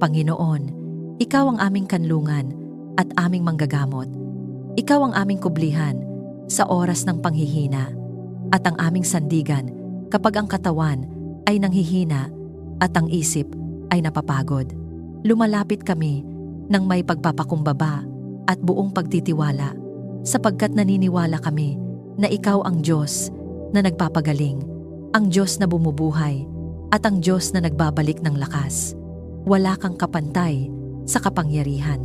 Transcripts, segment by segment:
Panginoon, Ikaw ang aming kanlungan at aming manggagamot. Ikaw ang aming kublihan sa oras ng panghihina at ang aming sandigan kapag ang katawan ay nanghihina at ang isip ay napapagod. Lumalapit kami ng may pagpapakumbaba at buong pagtitiwala sapagkat naniniwala kami na Ikaw ang Diyos na nagpapagaling, ang Diyos na bumubuhay at ang Diyos na nagbabalik ng lakas. Wala kang kapantay sa kapangyarihan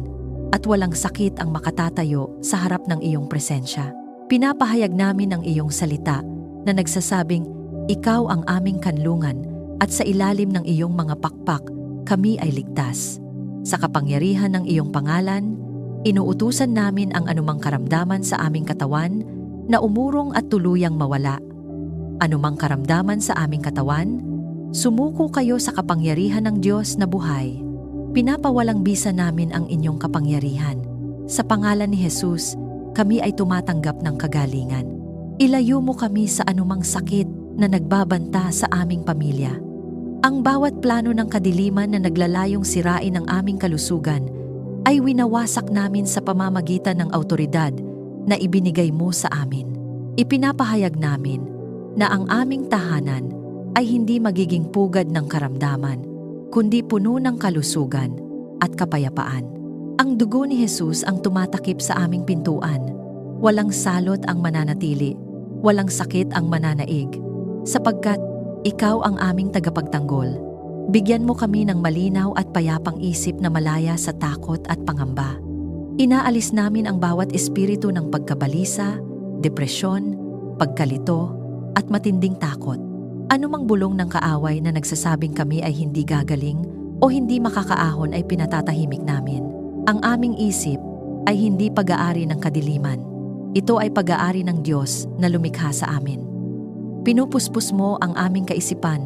at walang sakit ang makatatayo sa harap ng iyong presensya. Pinapahayag namin ang iyong salita na nagsasabing, Ikaw ang aming kanlungan at sa ilalim ng iyong mga pakpak, kami ay ligtas. Sa kapangyarihan ng iyong pangalan, inuutusan namin ang anumang karamdaman sa aming katawan na umurong at tuluyang mawala. Anumang karamdaman sa aming katawan, sumuko kayo sa kapangyarihan ng Diyos na buhay. Pinapawalang bisa namin ang inyong kapangyarihan. Sa pangalan ni Jesus, kami ay tumatanggap ng kagalingan. Ilayo mo kami sa anumang sakit na nagbabanta sa aming pamilya. Ang bawat plano ng kadiliman na naglalayong sirain ang aming kalusugan ay winawasak namin sa pamamagitan ng awtoridad na ibinigay mo sa amin. Ipinapahayag namin na ang aming tahanan ay hindi magiging pugad ng karamdaman, kundi puno ng kalusugan at kapayapaan. Ang dugo ni Jesus ang tumatakip sa aming pintuan. Walang salot ang mananatili, walang sakit ang mananaig, sapagkat Ikaw ang aming tagapagtanggol. Bigyan mo kami ng malinaw at payapang isip na malaya sa takot at pangamba. Inaalis namin ang bawat espiritu ng pagkabalisa, depresyon, pagkalito, at matinding takot. Anumang bulong ng kaaway na nagsasabing kami ay hindi gagaling o hindi makakaahon ay pinatatahimik namin. Ang aming isip ay hindi pag-aari ng kadiliman. Ito ay pag-aari ng Diyos na lumikha sa amin. Pinupuspos mo ang aming kaisipan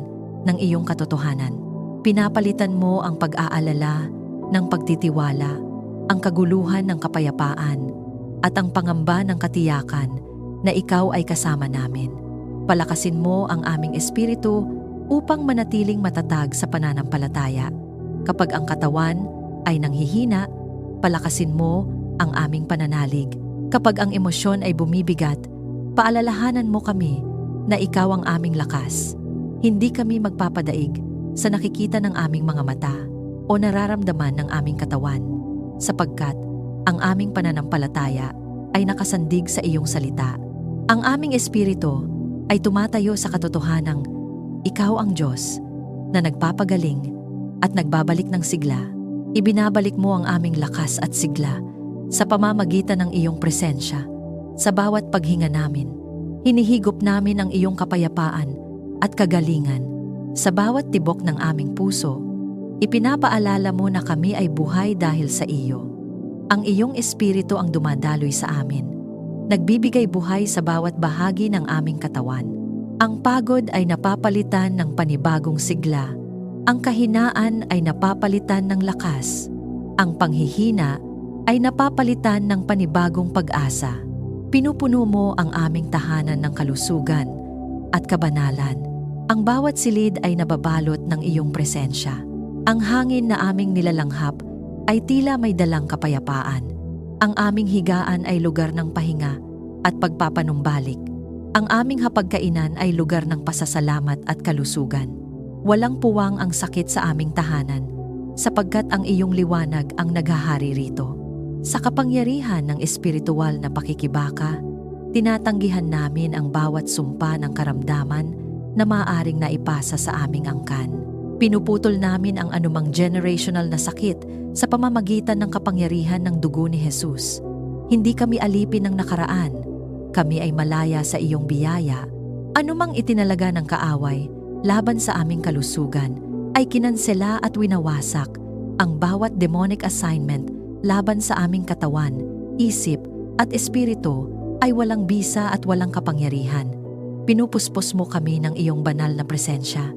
ng iyong katotohanan. Pinapalitan mo ang pag-aalala ng pagtitiwala, ang kaguluhan ng kapayapaan, at ang pangamba ng katiyakan na Ikaw ay kasama namin. Palakasin mo ang aming espiritu upang manatiling matatag sa pananampalataya. Kapag ang katawan ay nanghihina, palakasin mo ang aming pananalig. Kapag ang emosyon ay bumibigat, paalalahanan mo kami na Ikaw ang aming lakas. Hindi kami magpapadaig sa nakikita ng aming mga mata o nararamdaman ng aming katawan, sapagkat ang aming pananampalataya ay nakasandig sa iyong salita. Ang aming espiritu ay tumatayo sa katotohanang Ikaw ang Diyos na nagpapagaling at nagbabalik ng sigla. Ibinabalik mo ang aming lakas at sigla sa pamamagitan ng iyong presensya. Sa bawat paghinga namin, hinihigop namin ang iyong kapayapaan at kagalingan. Sa bawat tibok ng aming puso, ipinapaalala mo na kami ay buhay dahil sa iyo. Ang iyong espiritu ang dumadaloy sa amin, nagbibigay buhay sa bawat bahagi ng aming katawan. Ang pagod ay napapalitan ng panibagong sigla, ang kahinaan ay napapalitan ng lakas, ang panghihina ay napapalitan ng panibagong pag-asa. Pinupuno mo ang aming tahanan ng kalusugan at kabanalan. Ang bawat silid ay nababalot ng iyong presensya. Ang hangin na aming nilalanghap ay tila may dalang kapayapaan. Ang aming higaan ay lugar ng pahinga at pagpapanumbalik. Ang aming hapagkainan ay lugar ng pasasalamat at kalusugan. Walang puwang ang sakit sa aming tahanan, sapagkat ang iyong liwanag ang naghahari rito. Sa kapangyarihan ng espiritual na pakikibaka, tinatanggihan namin ang bawat sumpa ng karamdaman na maaaring naipasa sa aming angkan. Pinuputol namin ang anumang generational na sakit sa pamamagitan ng kapangyarihan ng dugo ni Jesus. Hindi kami alipin ng nakaraan. Kami ay malaya sa iyong biyaya. Anumang itinalaga ng kaaway laban sa aming kalusugan ay kinansela at winawasak. Ang bawat demonic assignment laban sa aming katawan, isip at espiritu ay walang bisa at walang kapangyarihan. Pinupuspos mo kami ng iyong banal na presensya.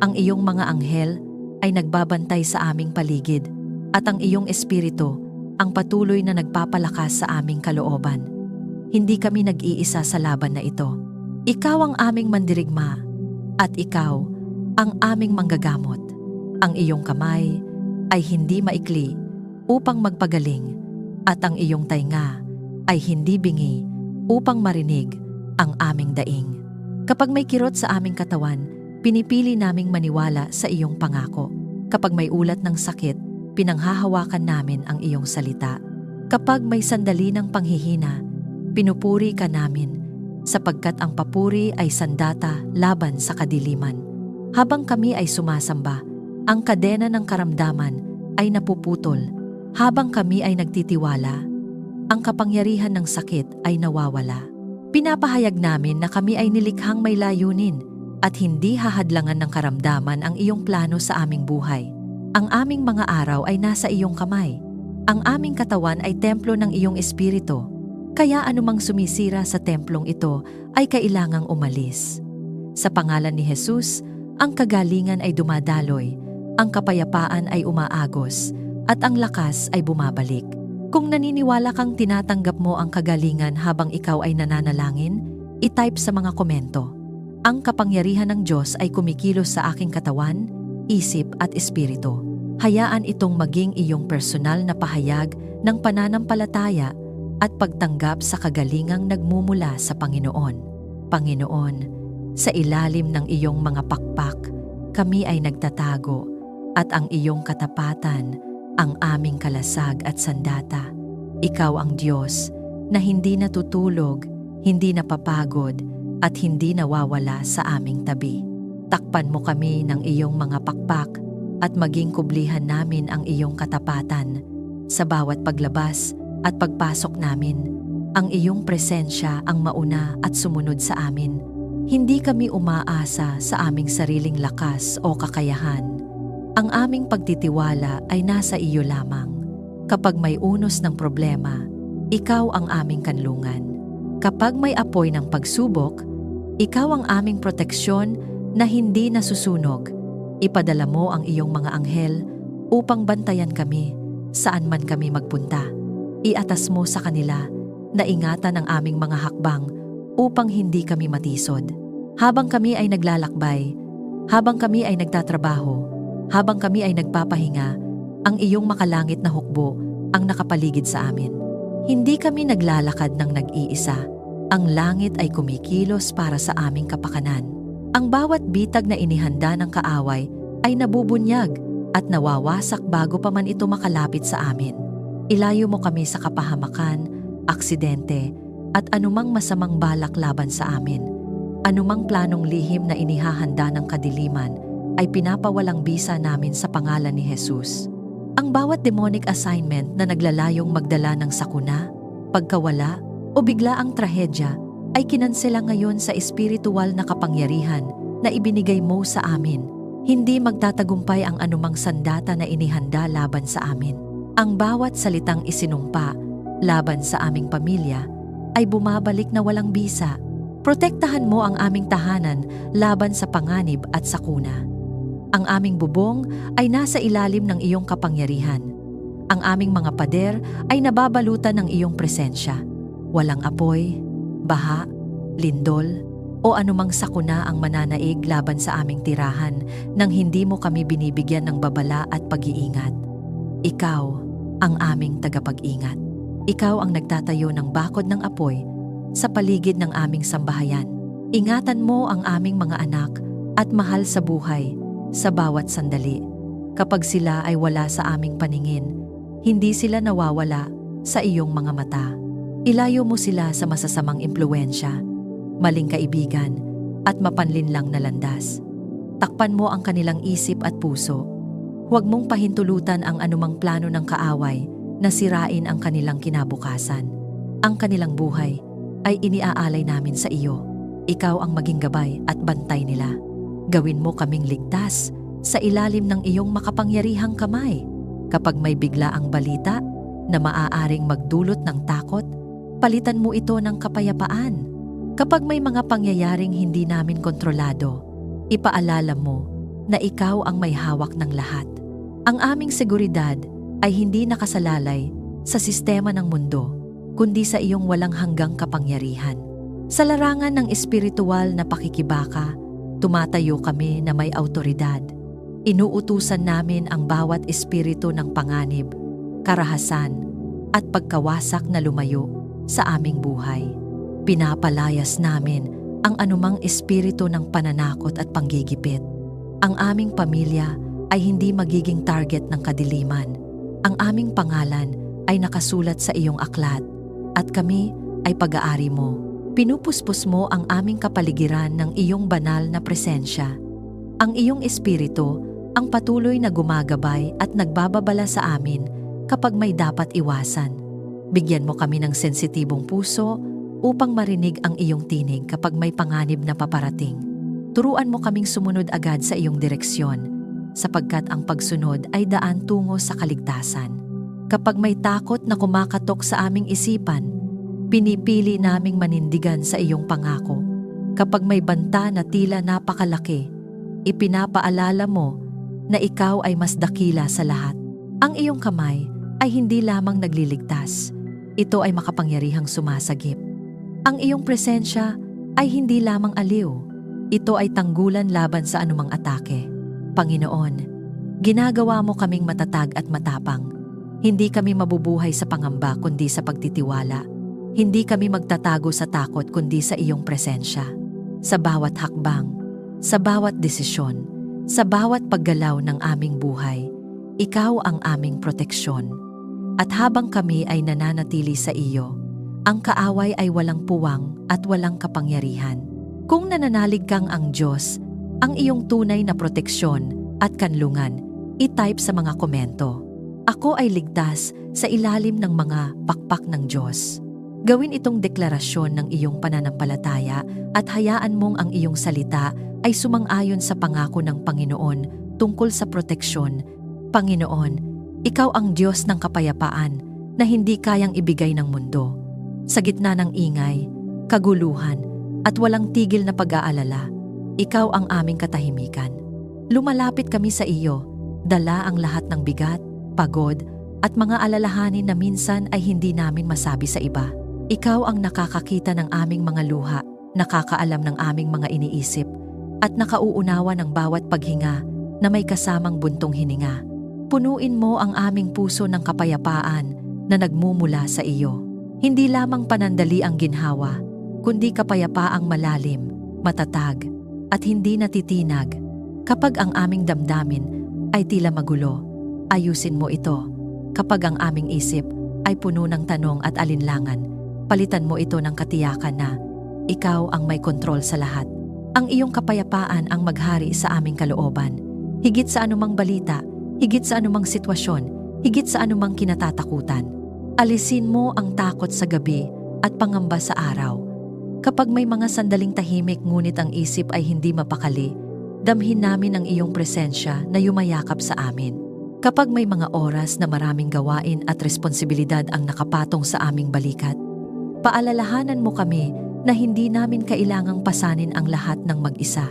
Ang iyong mga anghel ay nagbabantay sa aming paligid at ang iyong espiritu ang patuloy na nagpapalakas sa aming kalooban. Hindi kami nag-iisa sa laban na ito. Ikaw ang aming mandirigma at ikaw ang aming manggagamot. Ang iyong kamay ay hindi maikli upang magpagaling, at ang iyong tainga ay hindi bingi upang marinig ang aming daing. Kapag may kirot sa aming katawan, pinipili naming maniwala sa iyong pangako. Kapag may ulat ng sakit, pinanghahawakan namin ang iyong salita. Kapag may sandali ng panghihina, pinupuri ka namin, sapagkat ang papuri ay sandata laban sa kadiliman. Habang kami ay sumasamba, ang kadena ng karamdaman ay napuputol. Habang kami ay nagtitiwala, ang kapangyarihan ng sakit ay nawawala. Pinapahayag namin na kami ay nilikhang may layunin at hindi hahadlangan ng karamdaman ang iyong plano sa aming buhay. Ang aming mga araw ay nasa iyong kamay. Ang aming katawan ay templo ng iyong espiritu. Kaya anumang sumisira sa templong ito ay kailangang umalis. Sa pangalan ni Jesus, ang kagalingan ay dumadaloy, ang kapayapaan ay umaagos, at ang lakas ay bumabalik. Kung naniniwala kang tinatanggap mo ang kagalingan habang ikaw ay nananalangin, i-type sa mga komento. Ang kapangyarihan ng Diyos ay kumikilos sa aking katawan, isip at espiritu. Hayaan itong maging iyong personal na pahayag ng pananampalataya at pagtanggap sa kagalingang nagmumula sa Panginoon. Panginoon, sa ilalim ng iyong mga pakpak, kami ay nagtatago, at ang iyong katapatan ang aming kalasag at sandata. Ikaw ang Diyos na hindi natutulog, hindi napapagod, at hindi nawawala sa aming tabi. Takpan mo kami ng iyong mga pakpak at maging kublihan namin ang iyong katapatan. Sa bawat paglabas at pagpasok namin, ang iyong presensya ang mauna at sumunod sa amin. Hindi kami umaasa sa aming sariling lakas o kakayahan. Ang aming pagtitiwala ay nasa iyo lamang. Kapag may unos ng problema, ikaw ang aming kanlungan. Kapag may apoy ng pagsubok, ikaw ang aming proteksyon na hindi nasusunog. Ipadala mo ang iyong mga anghel upang bantayan kami saan man kami magpunta. Iatas mo sa kanila na ingatan ang aming mga hakbang upang hindi kami matisod. Habang kami ay naglalakbay, habang kami ay nagtatrabaho, habang kami ay nagpapahinga, ang iyong makalangit na hukbo ang nakapaligid sa amin. Hindi kami naglalakad ng nag-iisa. Ang langit ay kumikilos para sa aming kapakanan. Ang bawat bitag na inihanda ng kaaway ay nabubunyag at nawawasak bago pa man ito makalapit sa amin. Ilayo mo kami sa kapahamakan, aksidente, at anumang masamang balak laban sa amin. Anumang planong lihim na inihahanda ng kadiliman ay pinapawalang bisa namin sa pangalan ni Jesus. Ang bawat demonic assignment na naglalayong magdala ng sakuna, pagkawala, o biglaang trahedya ay kinansela ngayon sa espiritual na kapangyarihan na ibinigay mo sa amin. Hindi magtatagumpay ang anumang sandata na inihanda laban sa amin. Ang bawat salitang isinumpa laban sa aming pamilya ay bumabalik na walang bisa. Protektahan mo ang aming tahanan laban sa panganib at sakuna. Ang aming bubong ay nasa ilalim ng iyong kapangyarihan. Ang aming mga pader ay nababalutan ng iyong presensya. Walang apoy, baha, lindol, o anumang sakuna ang mananaig laban sa aming tirahan nang hindi mo kami binibigyan ng babala at pag-iingat. Ikaw ang aming tagapag-ingat. Ikaw ang nagtatayo ng bakod ng apoy sa paligid ng aming sambahayan. Ingatan mo ang aming mga anak at mahal sa buhay sa bawat sandali. Kapag sila ay wala sa aming paningin, hindi sila nawawala sa iyong mga mata. Ilayo mo sila sa masasamang impluwensya, maling kaibigan, at mapanlinlang na landas. Takpan mo ang kanilang isip at puso. Huwag mong pahintulutan ang anumang plano ng kaaway na sirain ang kanilang kinabukasan. Ang kanilang buhay ay iniaalay namin sa iyo. Ikaw ang maging gabay at bantay nila. Gawin mo kaming ligtas sa ilalim ng iyong makapangyarihang kamay. Kapag may biglaang balita na maaaring magdulot ng takot, palitan mo ito ng kapayapaan. Kapag may mga pangyayaring hindi namin kontrolado, ipaalala mo na ikaw ang may hawak ng lahat. Ang aming seguridad ay hindi nakasalalay sa sistema ng mundo, kundi sa iyong walang hanggang kapangyarihan. Sa larangan ng espiritual na pakikibaka, tumatayo kami na may awtoridad. Inuutusan namin ang bawat espiritu ng panganib, karahasan, at pagkawasak na lumayo sa aming buhay. Pinapalayas namin ang anumang espiritu ng pananakot at panggigipit. Ang aming pamilya ay hindi magiging target ng kadiliman. Ang aming pangalan ay nakasulat sa iyong aklat at kami ay pag-aari mo. Pinupuspos mo ang aming kapaligiran ng iyong banal na presensya. Ang iyong espiritu ang patuloy na gumagabay at nagbababala sa amin kapag may dapat iwasan. Bigyan mo kami ng sensitibong puso upang marinig ang iyong tinig kapag may panganib na paparating. Turuan mo kaming sumunod agad sa iyong direksyon, sapagkat ang pagsunod ay daan tungo sa kaligtasan. Kapag may takot na kumakatok sa aming isipan, pinipili naming manindigan sa iyong pangako. Kapag may banta na tila napakalaki, ipinapaalala mo na ikaw ay mas dakila sa lahat. Ang iyong kamay ay hindi lamang nagliligtas, ito ay makapangyarihang sumasagip. Ang iyong presensya ay hindi lamang aliw, ito ay tanggulan laban sa anumang atake. Panginoon, ginagawa mo kaming matatag at matapang. Hindi kami mabubuhay sa pangamba kundi sa pagtitiwala. Hindi kami magtatago sa takot kundi sa iyong presensya. Sa bawat hakbang, sa bawat desisyon, sa bawat paggalaw ng aming buhay, ikaw ang aming proteksyon. At habang kami ay nananatili sa iyo, ang kaaway ay walang puwang at walang kapangyarihan. Kung nananalig kang ang Diyos, ang iyong tunay na proteksyon at kanlungan, i-type sa mga komento. Ako ay ligtas sa ilalim ng mga pakpak ng Diyos. Gawin itong deklarasyon ng iyong pananampalataya at hayaan mong ang iyong salita ay sumang-ayon sa pangako ng Panginoon tungkol sa proteksyon. Panginoon, ikaw ang Diyos ng kapayapaan na hindi kayang ibigay ng mundo. Sa gitna ng ingay, kaguluhan, at walang tigil na pag-aalala, ikaw ang aming katahimikan. Lumalapit kami sa iyo, dala ang lahat ng bigat, pagod, at mga alalahanin na minsan ay hindi namin masabi sa iba. Ikaw ang nakakakita ng aming mga luha, nakakaalam ng aming mga iniisip, at nakauunawa ng bawat paghinga na may kasamang buntong hininga. Punuin mo ang aming puso ng kapayapaan na nagmumula sa iyo. Hindi lamang panandali ang ginhawa, kundi kapayapaang malalim, matatag, at hindi natitinag. Kapag ang aming damdamin ay tila magulo, ayusin mo ito. Kapag ang aming isip ay puno ng tanong at alinlangan, palitan mo ito ng katiyakan na ikaw ang may kontrol sa lahat. Ang iyong kapayapaan ang maghari sa aming kalooban. Higit sa anumang balita, higit sa anumang sitwasyon, higit sa anumang kinatatakutan. Alisin mo ang takot sa gabi at pangamba sa araw. Kapag may mga sandaling tahimik ngunit ang isip ay hindi mapakali, damhin namin ang iyong presensya na yumayakap sa amin. Kapag may mga oras na maraming gawain at responsibilidad ang nakapatong sa aming balikat, paalalahanan mo kami na hindi namin kailangang pasanin ang lahat ng mag-isa.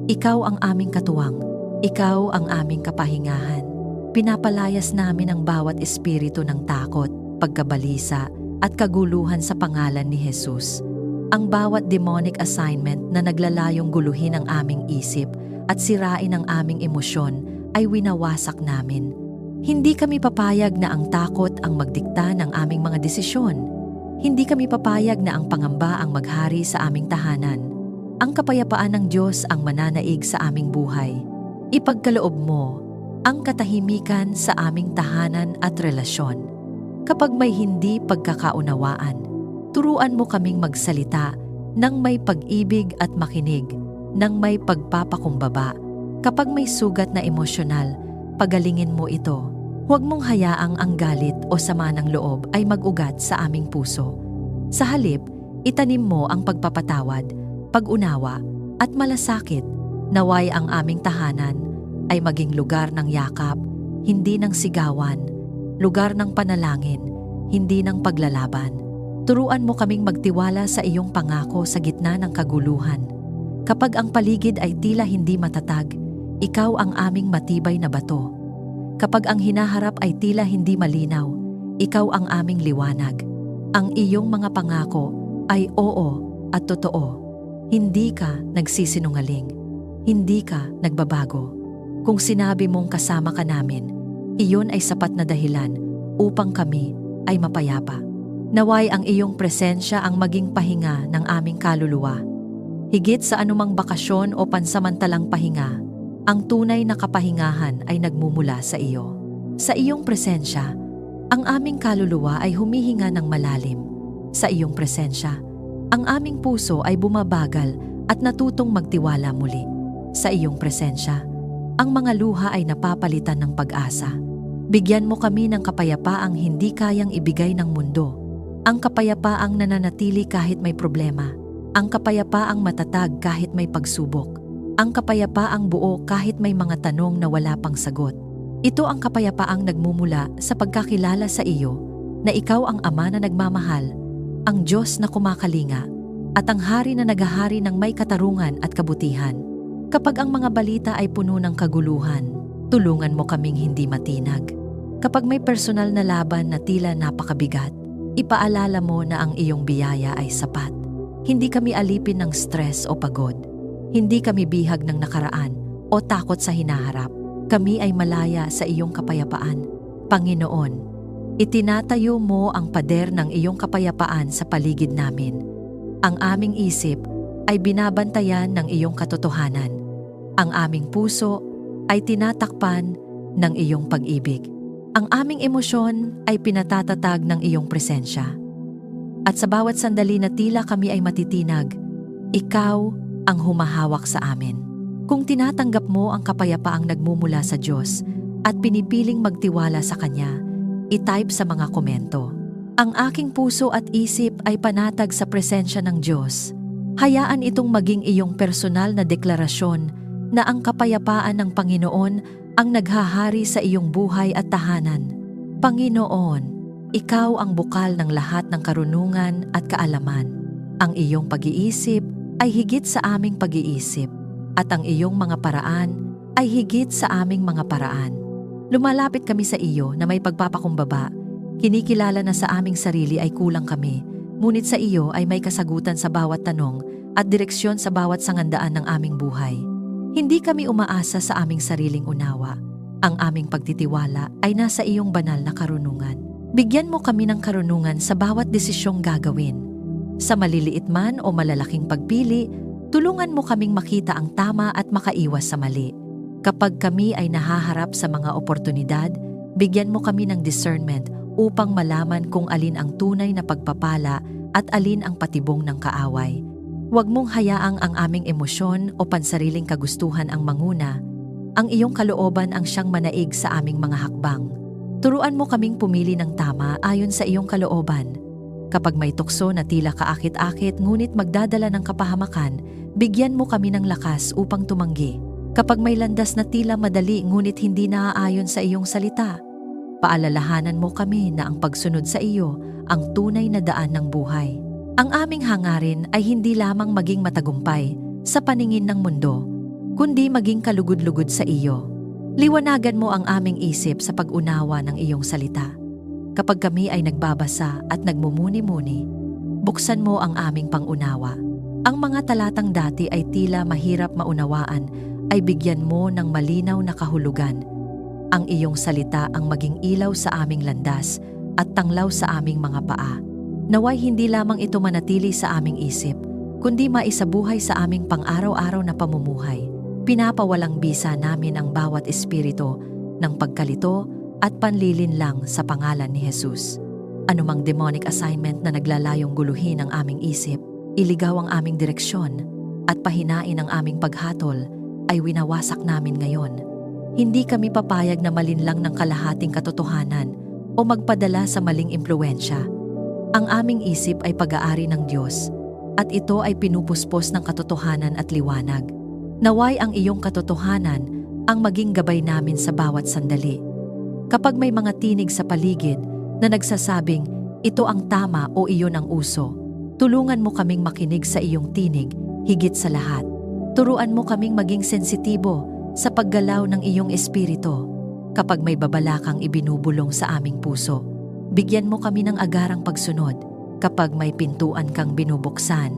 Ikaw ang aming katuwang, ikaw ang aming kapahingahan. Pinapalayas namin ang bawat espiritu ng takot, pagkabalisa, at kaguluhan sa pangalan ni Jesus. Ang bawat demonic assignment na naglalayong guluhin ang aming isip at sirain ang aming emosyon ay winawasak namin. Hindi kami papayag na ang takot ang magdikta ng aming mga desisyon. Hindi kami papayag na ang pangamba ang maghari sa aming tahanan. Ang kapayapaan ng Diyos ang mananaig sa aming buhay. Ipagkaloob mo ang katahimikan sa aming tahanan at relasyon. Kapag may hindi pagkakaunawaan, turuan mo kaming magsalita nang may pag-ibig at makinig, nang may pagpapakumbaba. Kapag may sugat na emosyonal, pagalingin mo ito. Huwag mong hayaang ang galit o sama ng loob ay mag-ugat sa aming puso. Sa halip, itanim mo ang pagpapatawad, pag-unawa, at malasakit. Naway ang aming tahanan ay maging lugar ng yakap, hindi ng sigawan, lugar ng panalangin, hindi ng paglalaban. Turuan mo kaming magtiwala sa iyong pangako sa gitna ng kaguluhan. Kapag ang paligid ay tila hindi matatag, ikaw ang aming matibay na bato. Kapag ang hinaharap ay tila hindi malinaw, ikaw ang aming liwanag. Ang iyong mga pangako ay oo at totoo. Hindi ka nagsisinungaling. Hindi ka nagbabago. Kung sinabi mong kasama ka namin, iyon ay sapat na dahilan upang kami ay mapayapa. Naway ang iyong presensya ang maging pahinga ng aming kaluluwa. Higit sa anumang bakasyon o pansamantalang pahinga, ang tunay na kapahingahan ay nagmumula sa iyo. Sa iyong presensya, ang aming kaluluwa ay humihinga ng malalim. Sa iyong presensya, ang aming puso ay bumabagal at natutong magtiwala muli. Sa iyong presensya, ang mga luha ay napapalitan ng pag-asa. Bigyan mo kami ng kapayapaang hindi kayang ibigay ng mundo. Ang kapayapaang nananatili kahit may problema. Ang kapayapaang matatag kahit may pagsubok. Ang kapayapaang buo kahit may mga tanong na wala pang sagot. Ito ang kapayapaang nagmumula sa pagkakilala sa iyo na ikaw ang Ama na nagmamahal, ang Diyos na kumakalinga, at ang Hari na naghahari ng may katarungan at kabutihan. Kapag ang mga balita ay puno ng kaguluhan, tulungan mo kaming hindi matinag. Kapag may personal na laban na tila napakabigat, ipaalala mo na ang iyong biyaya ay sapat. Hindi kami alipin ng stress o pagod. Hindi kami bihag ng nakaraan o takot sa hinaharap. Kami ay malaya sa iyong kapayapaan. Panginoon, itinatayo mo ang pader ng iyong kapayapaan sa paligid namin. Ang aming isip ay binabantayan ng iyong katotohanan. Ang aming puso ay tinatakpan ng iyong pag-ibig. Ang aming emosyon ay pinatatatag ng iyong presensya. At sa bawat sandali na tila kami ay matitinag, ikaw ang humahawak sa amin. Kung tinatanggap mo ang kapayapaang nagmumula sa Diyos at pinipiling magtiwala sa Kanya, i-type sa mga komento. Ang aking puso at isip ay panatag sa presensya ng Diyos. Hayaan itong maging iyong personal na deklarasyon na ang kapayapaan ng Panginoon ang naghahari sa iyong buhay at tahanan. Panginoon, ikaw ang bukal ng lahat ng karunungan at kaalaman. Ang iyong pag-iisip ay higit sa aming pag-iisip, at ang iyong mga paraan ay higit sa aming mga paraan. Lumalapit kami sa iyo na may pagpapakumbaba. Kinikilala na sa aming sarili ay kulang kami, ngunit sa iyo ay may kasagutan sa bawat tanong at direksyon sa bawat sangandaan ng aming buhay. Hindi kami umaasa sa aming sariling unawa. Ang aming pagtitiwala ay nasa iyong banal na karunungan. Bigyan mo kami ng karunungan sa bawat desisyong gagawin. Sa maliliit man o malalaking pagpili, tulungan mo kaming makita ang tama at makaiwas sa mali. Kapag kami ay nahaharap sa mga oportunidad, bigyan mo kami ng discernment upang malaman kung alin ang tunay na pagpapala at alin ang patibong ng kaaway. Huwag mong hayaang ang aming emosyon o pansariling kagustuhan ang manguna. Ang iyong kalooban ang siyang manaig sa aming mga hakbang. Turuan mo kaming pumili ng tama ayon sa iyong kalooban. Kapag may tukso na tila kaakit-akit ngunit magdadala ng kapahamakan, bigyan mo kami ng lakas upang tumanggi. Kapag may landas na tila madali ngunit hindi naaayon sa iyong salita, paalalahanan mo kami na ang pagsunod sa iyo ang tunay na daan ng buhay. Ang aming hangarin ay hindi lamang maging matagumpay sa paningin ng mundo, kundi maging kalugod-lugod sa iyo. Liwanagan mo ang aming isip sa pag-unawa ng iyong salita. Kapag kami ay nagbabasa at nagmumuni-muni, buksan mo ang aming pangunawa. Ang mga talatang dati ay tila mahirap maunawaan, ay bigyan mo ng malinaw na kahulugan. Ang iyong salita ang maging ilaw sa aming landas at tanglaw sa aming mga paa. Naway hindi lamang ito manatili sa aming isip, kundi maisabuhay sa aming pang-araw-araw na pamumuhay. Pinapawalang bisa namin ang bawat espiritu ng pagkalito at panlilinlang sa pangalan ni Jesus. Anumang demonic assignment na naglalayong guluhin ang aming isip, iligaw ang aming direksyon, at pahinain ang aming paghatol, ay winawasak namin ngayon. Hindi kami papayag na malinlang ng kalahating katotohanan o magpadala sa maling impluensya. Ang aming isip ay pag-aari ng Diyos, at ito ay pinupuspos ng katotohanan at liwanag. Naway ang iyong katotohanan ang maging gabay namin sa bawat sandali. Kapag may mga tinig sa paligid na nagsasabing ito ang tama o iyon ang uso, tulungan mo kaming makinig sa iyong tinig higit sa lahat. Turuan mo kaming maging sensitibo sa paggalaw ng iyong espiritu. Kapag may babalakang ibinubulong sa aming puso, bigyan mo kami ng agarang pagsunod. Kapag may pintuan kang binubuksan,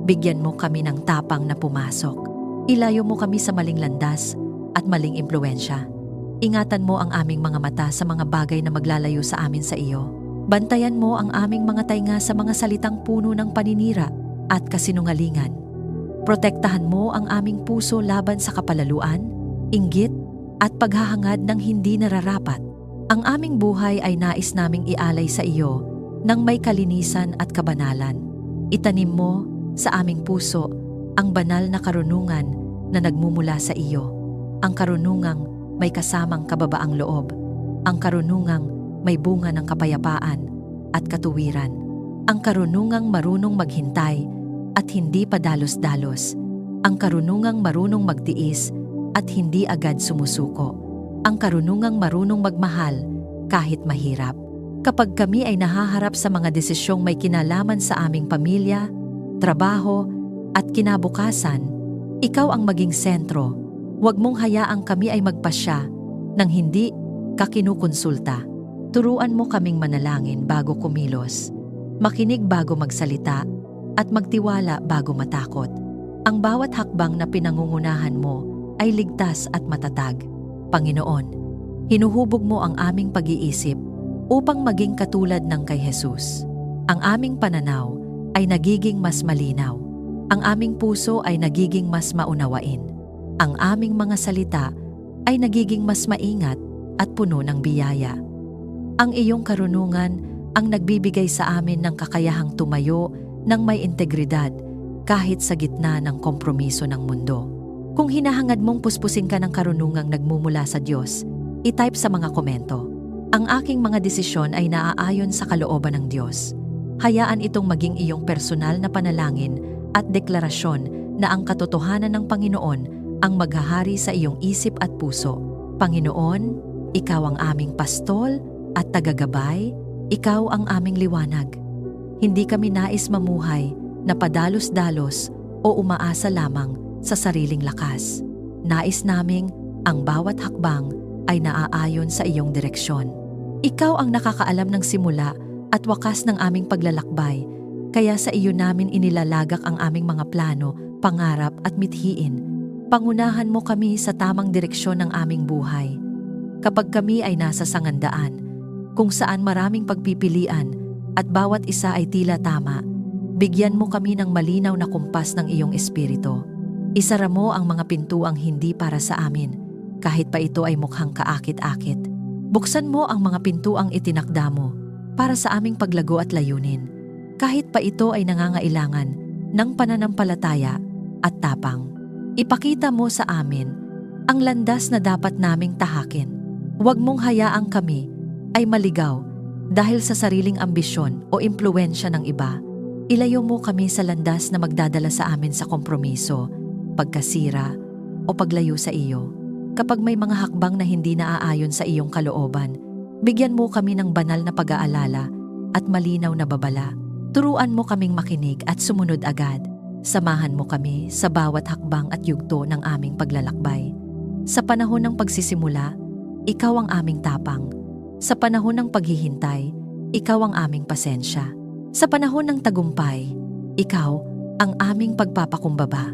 bigyan mo kami ng tapang na pumasok. Ilayo mo kami sa maling landas at maling impluensya. Ingatan mo ang aming mga mata sa mga bagay na maglalayo sa amin sa iyo. Bantayan mo ang aming mga tainga sa mga salitang puno ng paninira at kasinungalingan. Protektahan mo ang aming puso laban sa kapalaluan, inggit, at paghahangad ng hindi nararapat. Ang aming buhay ay nais naming ialay sa iyo ng may kalinisan at kabanalan. Itanim mo sa aming puso ang banal na karunungan na nagmumula sa iyo. Ang karunungang may kasamang kababaang loob. Ang karunungang may bunga ng kapayapaan at katuwiran. Ang karunungang marunong maghintay at hindi padalos-dalos. Ang karunungang marunong magtiis at hindi agad sumusuko. Ang karunungang marunong magmahal kahit mahirap. Kapag kami ay nahaharap sa mga desisyong may kinalaman sa aming pamilya, trabaho, at kinabukasan, ikaw ang maging sentro. Huwag mong hayaang kami ay magpasya nang hindi ka kinukonsulta. Turuan mo kaming manalangin bago kumilos, makinig bago magsalita, at magtiwala bago matakot. Ang bawat hakbang na pinangungunahan mo ay ligtas at matatag. Panginoon, hinuhubog mo ang aming pag-iisip upang maging katulad ng kay Jesus. Ang aming pananaw ay nagiging mas malinaw. Ang aming puso ay nagiging mas maunawain. Ang aming mga salita ay nagiging mas maingat at puno ng biyaya. Ang iyong karunungan ang nagbibigay sa amin ng kakayahang tumayo ng may integridad kahit sa gitna ng kompromiso ng mundo. Kung hinahangad mong puspusin ka ng karunungang nagmumula sa Diyos, i-type sa mga komento. Ang aking mga desisyon ay naaayon sa kalooban ng Diyos. Hayaan itong maging iyong personal na panalangin at deklarasyon na ang katotohanan ng Panginoon ang maghahari sa iyong isip at puso. Panginoon, ikaw ang aming pastol at tagagabay, ikaw ang aming liwanag. Hindi kami nais mamuhay na padalos-dalos o umaasa lamang sa sariling lakas. Nais naming ang bawat hakbang ay naaayon sa iyong direksyon. Ikaw ang nakakaalam ng simula at wakas ng aming paglalakbay, kaya sa iyo namin inilalagak ang aming mga plano, pangarap at mithiin. Pangunahan mo kami sa tamang direksyon ng aming buhay. Kapag kami ay nasa sangandaan, kung saan maraming pagpipilian at bawat isa ay tila tama, bigyan mo kami ng malinaw na kumpas ng iyong espiritu. Isara mo ang mga pintuang hindi para sa amin, kahit pa ito ay mukhang kaakit-akit. Buksan mo ang mga pintuang itinakda mo para sa aming paglago at layunin, kahit pa ito ay nangangailangan ng pananampalataya at tapang. Ipakita mo sa amin ang landas na dapat naming tahakin. Huwag mong hayaang kami ay maligaw dahil sa sariling ambisyon o impluwensya ng iba. Ilayo mo kami sa landas na magdadala sa amin sa kompromiso, pagkasira, o paglayo sa iyo. Kapag may mga hakbang na hindi naaayon sa iyong kalooban, bigyan mo kami ng banal na pag-aalala at malinaw na babala. Turuan mo kaming makinig at sumunod agad. Samahan mo kami sa bawat hakbang at yugto ng aming paglalakbay. Sa panahon ng pagsisimula, ikaw ang aming tapang. Sa panahon ng paghihintay, ikaw ang aming pasensya. Sa panahon ng tagumpay, ikaw ang aming pagpapakumbaba.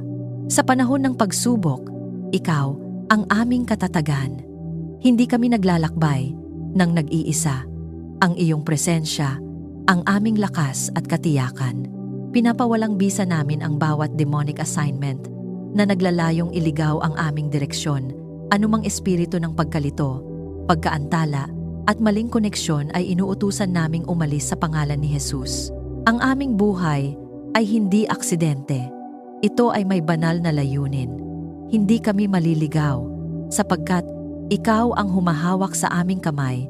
Sa panahon ng pagsubok, ikaw ang aming katatagan. Hindi kami naglalakbay ng nag-iisa. Ang iyong presensya, ang aming lakas at katiyakan. Pinapawalang bisa namin ang bawat demonic assignment na naglalayong iligaw ang aming direksyon. Anumang espiritu ng pagkalito, pagkaantala, at maling koneksyon ay inuutusan naming umalis sa pangalan ni Jesus. Ang aming buhay ay hindi aksidente. Ito ay may banal na layunin. Hindi kami maliligaw sapagkat ikaw ang humahawak sa aming kamay.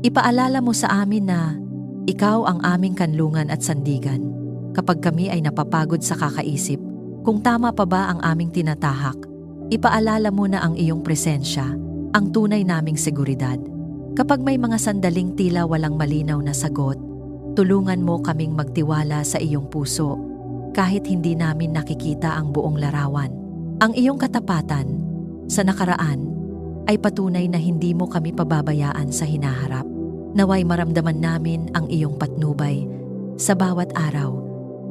Ipaalala mo sa amin na ikaw ang aming kanlungan at sandigan. Kapag kami ay napapagod sa kakaisip, kung tama pa ba ang aming tinatahak, ipaalala mo na ang iyong presensya, ang tunay naming seguridad. Kapag may mga sandaling tila walang malinaw na sagot, tulungan mo kaming magtiwala sa iyong puso kahit hindi namin nakikita ang buong larawan. Ang iyong katapatan sa nakaraan ay patunay na hindi mo kami pababayaan sa hinaharap. Naway maramdaman namin ang iyong patnubay sa bawat araw,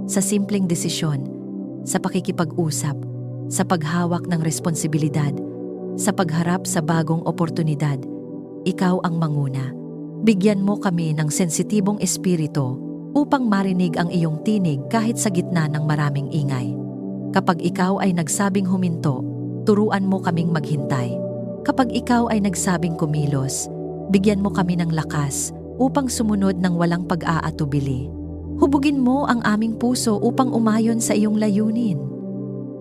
sa simpleng desisyon, sa pakikipag-usap, sa paghawak ng responsibilidad, Sa pagharap sa bagong oportunidad, ikaw ang manguna. Bigyan mo kami ng sensitibong espiritu upang marinig ang iyong tinig kahit sa gitna ng maraming ingay. Kapag ikaw ay nagsabing huminto, turuan mo kaming maghintay. Kapag ikaw ay nagsabing kumilos, bigyan mo kami ng lakas upang sumunod ng walang pag-aatubili. Hubugin mo ang aming puso upang umayon sa iyong layunin.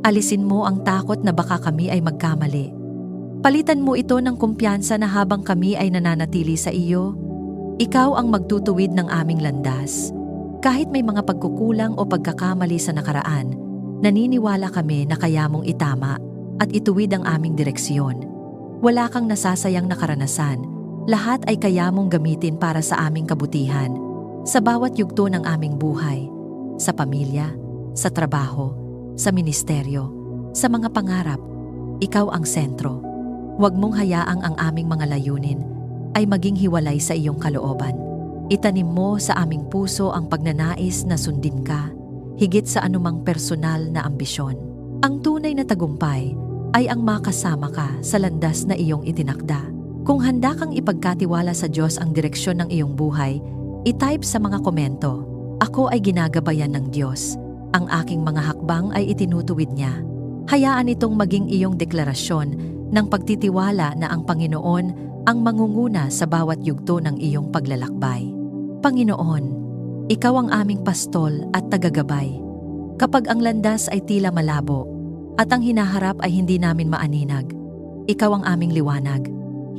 Alisin mo ang takot na baka kami ay magkamali. Palitan mo ito ng kumpiyansa na habang kami ay nananatili sa iyo, ikaw ang magtutuwid ng aming landas. Kahit may mga pagkukulang o pagkakamali sa nakaraan, naniniwala kami na kaya mong itama at ituwid ang aming direksyon. Wala kang nasasayang na karanasan, lahat ay kaya mong gamitin para sa aming kabutihan. Sa bawat yugto ng aming buhay, sa pamilya, sa trabaho, sa ministeryo, sa mga pangarap, ikaw ang sentro. Huwag mong hayaang ang aming mga layunin ay maging hiwalay sa iyong kalooban. Itanim mo sa aming puso ang pagnanais na sundin ka, higit sa anumang personal na ambisyon. Ang tunay na tagumpay ay ang makasama ka sa landas na iyong itinakda. Kung handa kang ipagkatiwala sa Diyos ang direksyon ng iyong buhay, i-type sa mga komento, "Ako ay ginagabayan ng Diyos. Ang aking mga hakbang ay itinutuwid niya." Hayaan itong maging iyong deklarasyon ng pagtitiwala na ang Panginoon ang mangunguna sa bawat yugto ng iyong paglalakbay. Panginoon, ikaw ang aming pastol at tagagabay. Kapag ang landas ay tila malabo at ang hinaharap ay hindi namin maaninag, ikaw ang aming liwanag.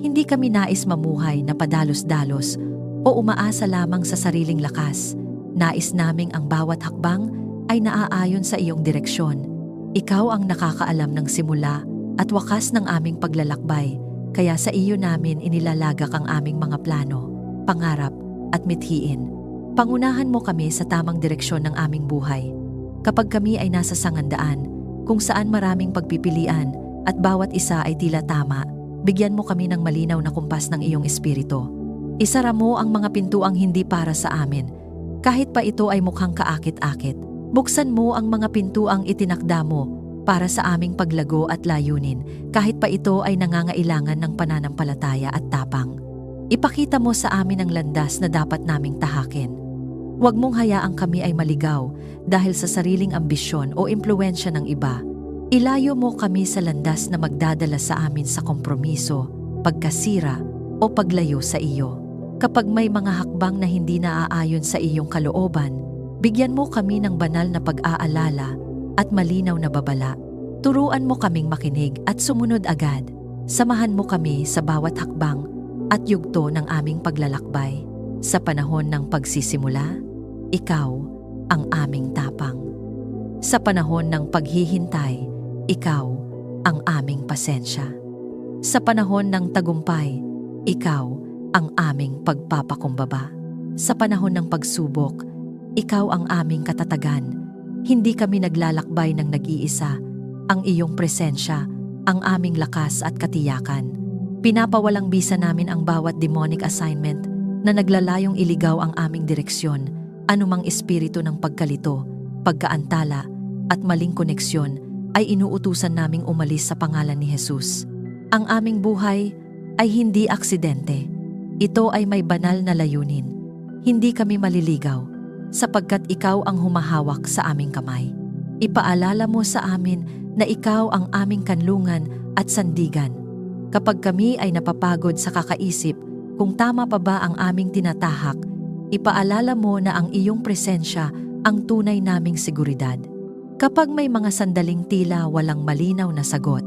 Hindi kami nais mamuhay na padalos-dalos o umaasa lamang sa sariling lakas. Nais naming ang bawat hakbang ay naaayon sa iyong direksyon. Ikaw ang nakakaalam ng simula at wakas ng aming paglalakbay, kaya sa iyo namin inilalagak ang aming mga plano, pangarap at mithiin. Pangunahan mo kami sa tamang direksyon ng aming buhay. Kapag kami ay nasa sangandaan, kung saan maraming pagpipilian at bawat isa ay tila tama, bigyan mo kami ng malinaw na kumpas ng iyong espiritu. Isara mo ang mga pintuang hindi para sa amin, kahit pa ito ay mukhang kaakit-akit. Buksan mo ang mga pintuang itinakda mo para sa aming paglago at layunin, kahit pa ito ay nangangailangan ng pananampalataya at tapang. Ipakita mo sa amin ang landas na dapat naming tahakin. Huwag mong hayaang kami ay maligaw dahil sa sariling ambisyon o impluwensya ng iba. Ilayo mo kami sa landas na magdadala sa amin sa kompromiso, pagkasira o paglayo sa iyo. Kapag may mga hakbang na hindi naaayon sa iyong kalooban, bigyan mo kami ng banal na pag-aalala at malinaw na babala. Turuan mo kaming makinig at sumunod agad. Samahan mo kami sa bawat hakbang at yugto ng aming paglalakbay. Sa panahon ng pagsisimula, ikaw ang aming tapang. Sa panahon ng paghihintay, ikaw ang aming pasensya. Sa panahon ng tagumpay, ikaw ang aming pagpapakumbaba. Sa panahon ng pagsubok, ikaw ang aming katatagan. Hindi kami naglalakbay ng nag-iisa. Ang iyong presensya, ang aming lakas at katiyakan. Pinapawalang bisa namin ang bawat demonic assignment na naglalayong iligaw ang aming direksyon, anumang espiritu ng pagkalito, pagkaantala at maling koneksyon ay inuutusan naming umalis sa pangalan ni Jesus. Ang aming buhay ay hindi aksidente. Ito ay may banal na layunin. Hindi kami maliligaw, sapagkat ikaw ang humahawak sa aming kamay. Ipaalala mo sa amin na ikaw ang aming kanlungan at sandigan. Kapag kami ay napapagod sa kakaisip kung tama pa ba ang aming tinatahak, ipaalala mo na ang iyong presensya ang tunay naming seguridad. Kapag may mga sandaling tila walang malinaw na sagot,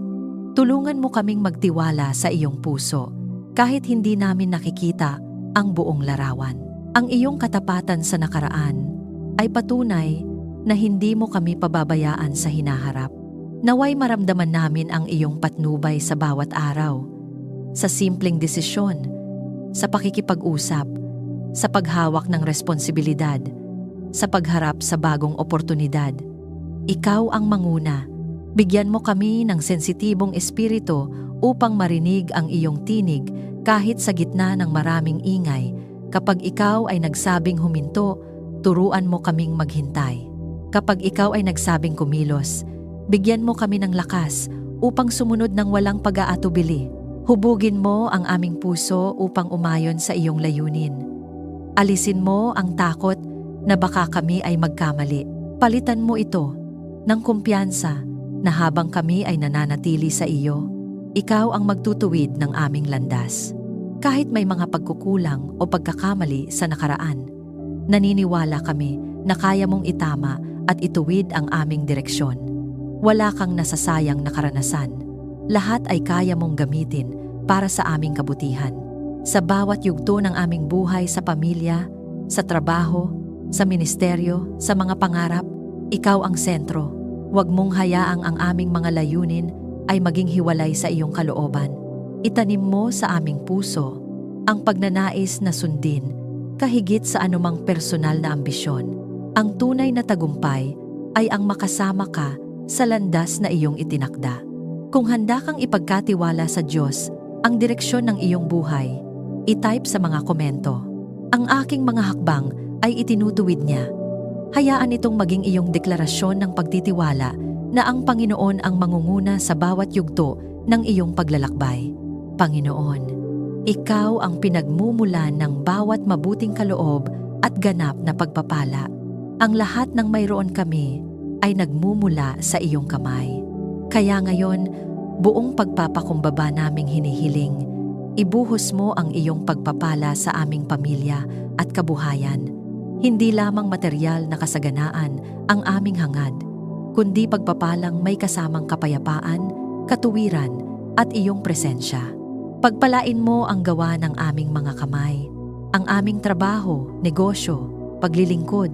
tulungan mo kaming magtiwala sa iyong puso kahit hindi namin nakikita ang buong larawan. Ang iyong katapatan sa nakaraan ay patunay na hindi mo kami pababayaan sa hinaharap. Naway maramdaman namin ang iyong patnubay sa bawat araw, sa simpleng desisyon, sa pakikipag-usap, sa paghawak ng responsibilidad, sa pagharap sa bagong oportunidad. Ikaw ang manguna. Bigyan mo kami ng sensitibong espiritu upang marinig ang iyong tinig kahit sa gitna ng maraming ingay. Kapag ikaw ay nagsabing huminto, turuan mo kaming maghintay. Kapag ikaw ay nagsabing kumilos, Bigyan mo kami ng lakas upang sumunod ng walang pag-aatubili. Hubugin mo ang aming puso upang umayon sa iyong layunin. Alisin mo ang takot na baka kami ay magkamali. Palitan mo ito ng kumpiyansa na habang kami ay nananatili sa iyo, ikaw ang magtutuwid ng aming landas. Kahit may mga pagkukulang o pagkakamali sa nakaraan, naniniwala kami na kaya mong itama at ituwid ang aming direksyon. Wala kang nasasayang na karanasan. Lahat ay kaya mong gamitin para sa aming kabutihan. Sa bawat yugto ng aming buhay sa pamilya, sa trabaho, sa ministeryo, sa mga pangarap, ikaw ang sentro. Huwag mong hayaang ang aming mga layunin ay maging hiwalay sa iyong kalooban. Itanim mo sa aming puso ang pagnanais na sundin kahigit sa anumang personal na ambisyon. Ang tunay na tagumpay ay ang makasama ka sa landas na iyong itinakda. Kung handa kang ipagkatiwala sa Diyos ang direksyon ng iyong buhay, i-type sa mga komento. Ang aking mga hakbang ay itinutuwid niya. Hayaan itong maging iyong deklarasyon ng pagtitiwala na ang Panginoon ang mangunguna sa bawat yugto ng iyong paglalakbay. Panginoon, ikaw ang pinagmumulan ng bawat mabuting kaloob at ganap na pagpapala. Ang lahat ng mayroon kami ay nagmumula sa iyong kamay. Kaya ngayon, buong pagpapakumbaba naming hinihiling, ibuhos mo ang iyong pagpapala sa aming pamilya at kabuhayan. Hindi lamang materyal na kasaganaan ang aming hangad, kundi pagpapalang may kasamang kapayapaan, katuwiran at iyong presensya. Pagpalain mo ang gawa ng aming mga kamay, ang aming trabaho, negosyo, paglilingkod,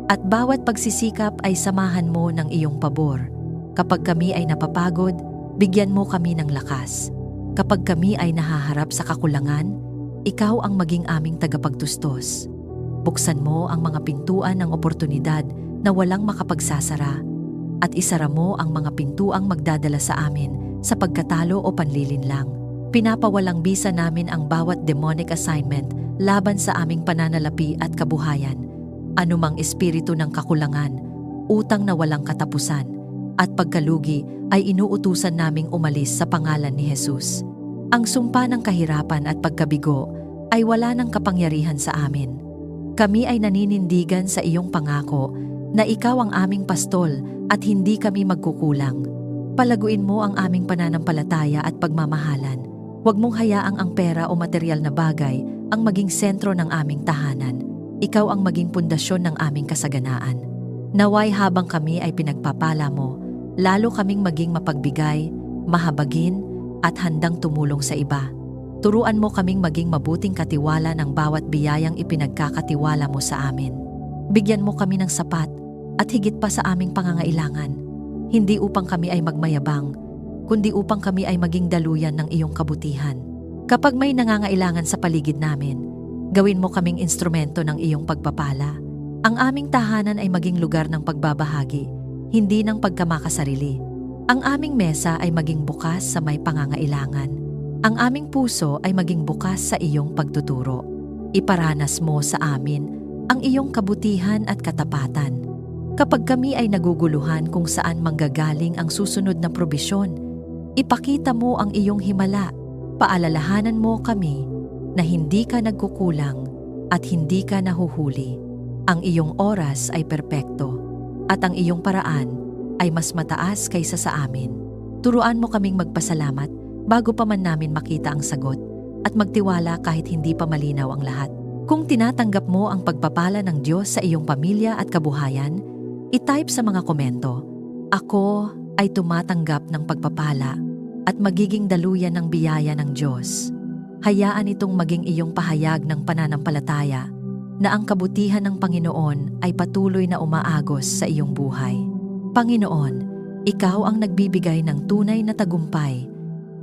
at bawat pagsisikap ay samahan mo ng iyong pabor. Kapag kami ay napapagod, bigyan mo kami ng lakas. Kapag kami ay nahaharap sa kakulangan, ikaw ang maging aming tagapagtustos. Buksan mo ang mga pintuan ng oportunidad na walang makapagsasara at isara mo ang mga pintuang magdadala sa amin sa pagkatalo o panlilinlang. Pinapawalang bisa namin ang bawat demonic assignment laban sa aming pananalapi at kabuhayan. Anumang espiritu ng kakulangan, utang na walang katapusan, at pagkalugi ay inuutusan naming umalis sa pangalan ni Jesus. Ang sumpa ng kahirapan at pagkabigo ay wala ng kapangyarihan sa amin. Kami ay naninindigan sa iyong pangako na ikaw ang aming pastol at hindi kami magkukulang. Palaguin mo ang aming pananampalataya at pagmamahalan. Huwag mong hayaang ang pera o material na bagay ang maging sentro ng aming tahanan. Ikaw ang maging pundasyon ng aming kasaganaan. Naway habang kami ay pinagpapala mo, lalo kaming maging mapagbigay, mahabagin, at handang tumulong sa iba. Turuan mo kaming maging mabuting katiwala ng bawat biyayang ipinagkakatiwala mo sa amin. Bigyan mo kami ng sapat at higit pa sa aming pangangailangan. Hindi upang kami ay magmayabang, kundi upang kami ay maging daluyan ng iyong kabutihan. Kapag may nangangailangan sa paligid namin, gawin mo kaming instrumento ng iyong pagpapala. Ang aming tahanan ay maging lugar ng pagbabahagi, hindi ng pagkamakasarili. Ang aming mesa ay maging bukas sa may pangangailangan. Ang aming puso ay maging bukas sa iyong pagtuturo. Iparanas mo sa amin ang iyong kabutihan at katapatan. Kapag kami ay naguguluhan kung saan manggagaling ang susunod na probisyon, ipakita mo ang iyong himala. Paalalahanan mo kami na hindi ka nagkukulang at hindi ka nahuhuli. Ang iyong oras ay perpekto at ang iyong paraan ay mas mataas kaysa sa amin. Turuan mo kaming magpasalamat bago pa man namin makita ang sagot at magtiwala kahit hindi pa malinaw ang lahat. Kung tinatanggap mo ang pagpapala ng Diyos sa iyong pamilya at kabuhayan, i-type sa mga komento, "Ako ay tumatanggap ng pagpapala at magiging daluyan ng biyaya ng Diyos." Hayaan itong maging iyong pahayag ng pananampalataya na ang kabutihan ng Panginoon ay patuloy na umaagos sa iyong buhay. Panginoon, ikaw ang nagbibigay ng tunay na tagumpay.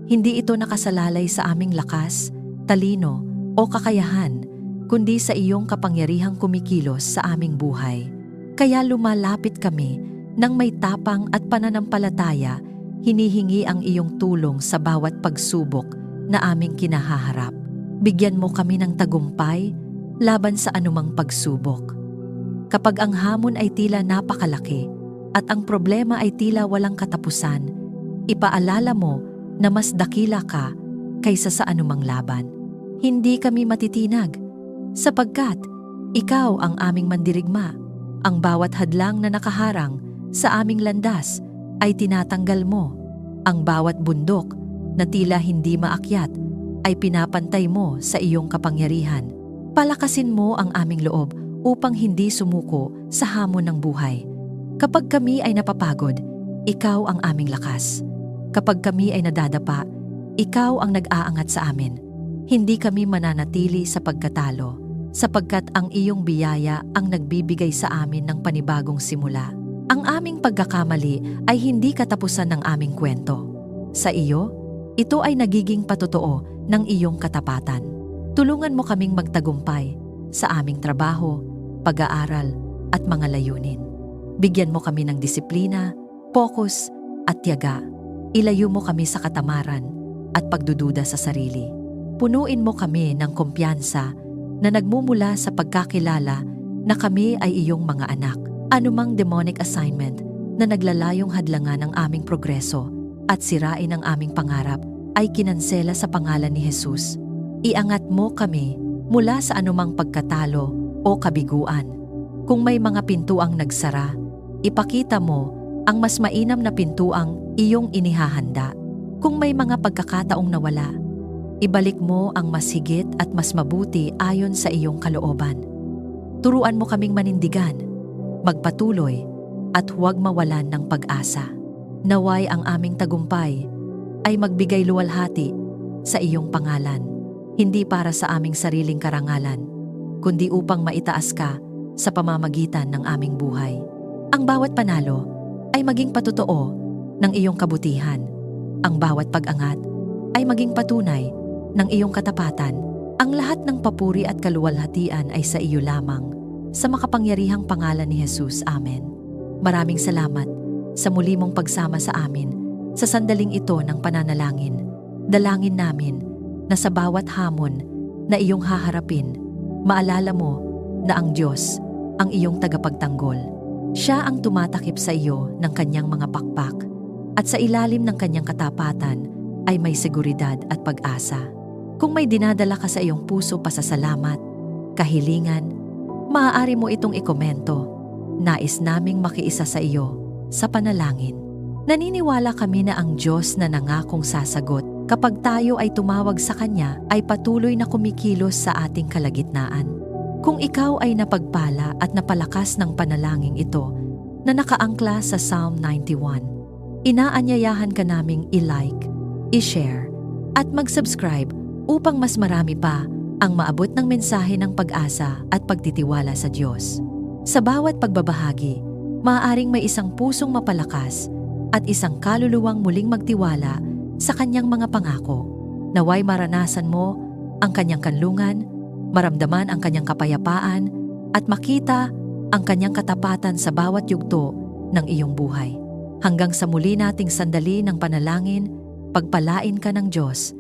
Hindi ito nakasalalay sa aming lakas, talino, o kakayahan, kundi sa iyong kapangyarihang kumikilos sa aming buhay. Kaya lumalapit kami nang may tapang at pananampalataya, hinihingi ang iyong tulong sa bawat pagsubok na aming kinahaharap. Bigyan mo kami ng tagumpay laban sa anumang pagsubok. Kapag ang hamon ay tila napakalaki at ang problema ay tila walang katapusan, ipaalala mo na mas dakila ka kaysa sa anumang laban. Hindi kami matitinag, sapagkat ikaw ang aming mandirigma. Ang bawat hadlang na nakaharang sa aming landas ay tinatanggal mo. Ang bawat bundok na tila hindi maakyat ay pinapantay mo sa iyong kapangyarihan. Palakasin mo ang aming loob upang hindi sumuko sa hamon ng buhay. Kapag kami ay napapagod, ikaw ang aming lakas. Kapag kami ay nadadapa, ikaw ang nag-aangat sa amin. Hindi kami mananatili sa pagkatalo, sapagkat ang iyong biyaya ang nagbibigay sa amin ng panibagong simula. Ang aming pagkakamali ay hindi katapusan ng aming kwento. Sa iyo, ito ay nagiging patotoo ng iyong katapatan. Tulungan mo kaming magtagumpay sa aming trabaho, pag-aaral at mga layunin. Bigyan mo kami ng disiplina, focus at tiyaga. Ilayo mo kami sa katamaran at pagdududa sa sarili. Punuin mo kami ng kumpiyansa na nagmumula sa pagkakilala na kami ay iyong mga anak. Anumang demonic assignment na naglalayong hadlangan ang aming progreso at sirain ang aming pangarap ay kinansela sa pangalan ni Jesus. Iangat mo kami mula sa anumang pagkatalo o kabiguan. Kung may mga pintuang nagsara, ipakita mo ang mas mainam na pintuang iyong inihahanda. Kung may mga pagkakataong nawala, ibalik mo ang mas higit at mas mabuti ayon sa iyong kalooban. Turuan mo kaming manindigan, magpatuloy, at huwag mawalan ng pag-asa. Naway ang aming tagumpay ay magbigay luwalhati sa iyong pangalan, hindi para sa aming sariling karangalan, kundi upang maitaas ka sa pamamagitan ng aming buhay. Ang bawat panalo ay maging patotoo ng iyong kabutihan. Ang bawat pag-angat ay maging patunay ng iyong katapatan. Ang lahat ng papuri at kaluwalhatian ay sa iyo lamang, sa makapangyarihang pangalan ni Jesus. Amen. Maraming salamat sa muli mong pagsama sa amin sa sandaling ito ng pananalangin. Dalangin namin na sa bawat hamon na iyong haharapin, maalala mo na ang Diyos ang iyong tagapagtanggol. Siya ang tumatakip sa iyo ng kanyang mga pakpak, at sa ilalim ng kanyang katapatan ay may seguridad at pag-asa. Kung may dinadala ka sa iyong puso pasasalamat, kahilingan, maaari mo itong ikomento. Nais naming makiisa sa iyo sa panalangin. Naniniwala kami na ang Diyos na nangakong sasagot kapag tayo ay tumawag sa Kanya ay patuloy na kumikilos sa ating kalagitnaan. Kung ikaw ay napagpala at napalakas ng panalangin ito na nakaangkla sa Psalm 91, inaanyayahan ka naming i-like, i-share, at mag-subscribe upang mas marami pa ang maabot ng mensahe ng pag-asa at pagtitiwala sa Diyos. Sa bawat pagbabahagi, maaaring may isang pusong mapalakas at isang kaluluwang muling magtiwala sa kanyang mga pangako. Naway maranasan mo ang kanyang kanlungan, maramdaman ang kanyang kapayapaan, at makita ang kanyang katapatan sa bawat yugto ng iyong buhay. Hanggang sa muli nating sandali ng panalangin, pagpalain ka ng Diyos